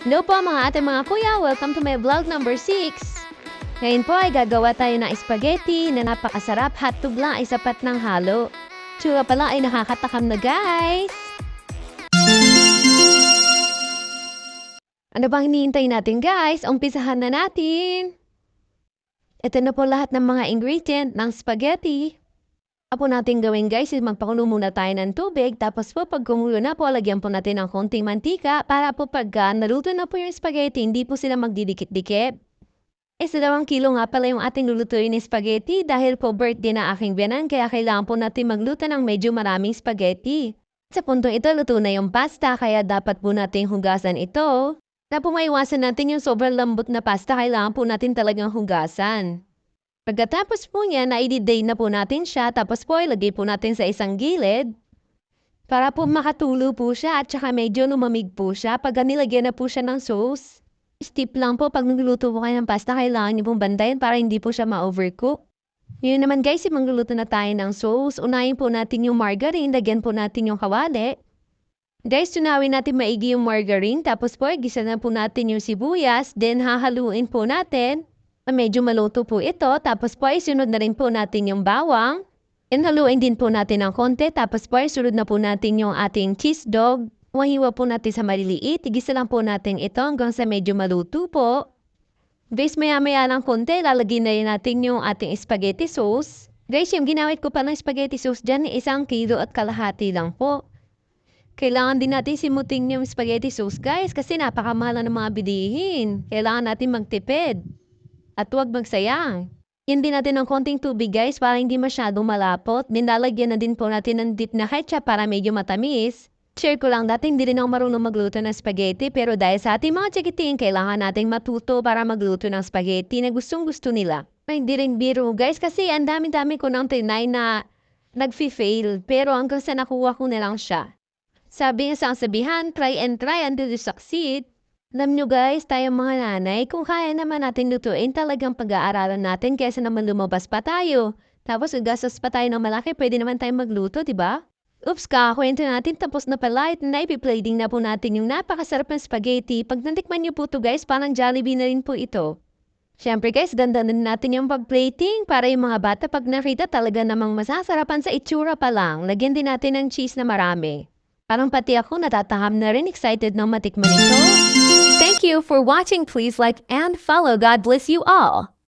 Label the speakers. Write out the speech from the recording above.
Speaker 1: Hello po mga ate mga kuya, welcome to my vlog number 6. Ngayon po ay gagawa tayo ng spaghetti na napakasarap, hotdog lang ay sapat ng halo. Tsura pala ay nakakatakam na guys! Ano bang hinihintay natin guys? Umpisahan na natin! Ito na po lahat ng mga ingredient ng spaghetti. Apo natin gawin guys, magpakulo muna tayo ng tubig, tapos po pag kumulo na po, lagyan po natin ng konting mantika para po pag naluto na po yung spaghetti, hindi po sila magdidikit-dikit. Sa 2 kilo nga pala yung ating lulutuin ng spaghetti dahil po birthday na aking biyanan, kaya kailangan po natin magluto ng medyo maraming spaghetti. Sa puntong ito, luto na yung pasta, kaya dapat po natin hugasan ito. Na po maiwasan natin yung sobrang lambot na pasta, kailangan po natin talagang hugasan. Pagkatapos po niya, na-i-day na po natin siya, tapos po ilagay po natin sa isang gilid para po makatulo po siya at saka medyo lumamig po siya pag nilagyan na po siya ng sauce. Tip lang po, pag nagluluto po kayo ng pasta, kailangan niyo pong bantayan para hindi po siya ma-overcook. Yun naman guys, magluluto na tayo ng sauce. Unahin po natin yung margarine, lagyan po natin yung kawali. Guys, tunawin natin maigi yung margarine, tapos po gisa na po natin yung sibuyas, then hahaluin po natin. Medyo maluto po ito, tapos po ay sunod na rin po natin yung bawang. Haluin din po natin ng konti, tapos po ay sunod na po natin yung ating cheese dog. Wahiwa po natin sa maliliit, igisa lang po natin ito hanggang sa medyo maluto po. Guys, maya-maya lang konti, lalagyan na rin natin yung ating spaghetti sauce. Guys, yung ginamit ko pa ng spaghetti sauce dyan, 1 kilo at kalahati lang po. Kailangan din natin simutin yung spaghetti sauce guys, kasi napakamahal ng mga bilihin. Kailangan natin magtipid. At huwag magsayang. Yan din natin ng konting tubig guys para hindi masyadong malapot. Nilalagyan na din po natin ng dip na ketchup para medyo matamis. Share ko lang dati hindi rin ako marunong magluto ng spaghetti, pero dahil sa ating mga chikiting, kailangan nating matuto para magluto ng spaghetti na gustong gusto nila. Hindi rin biro guys kasi ang dami-dami ko nang tinay na nag-fail, pero hanggang sa nakuha ko na lang siya. Sabi nga sa sabihan, try and try until you succeed. Alam nyo guys, tayong mga nanay, kung kaya naman natin lutuin, talagang pag-aaralan natin kaysa naman lumabas pa tayo. Tapos gagastos pa tayo ng malaki, pwede naman tayong magluto, di ba? Oops, kakakwento natin, tapos na pala, na-ipi-plating na po natin yung napakasarap ng spaghetti. Pag natikman nyo po to guys, parang Jollibee na rin po ito. Siyempre guys, dandanan natin yung pag-plating para yung mga bata pag nakita talaga namang masasarapan sa itsura pa lang. Lagyan din natin ng cheese na marami. Parang pati ako natataham na rin, excited na matikman ito. Thank you for watching. Please like and follow. God bless you all.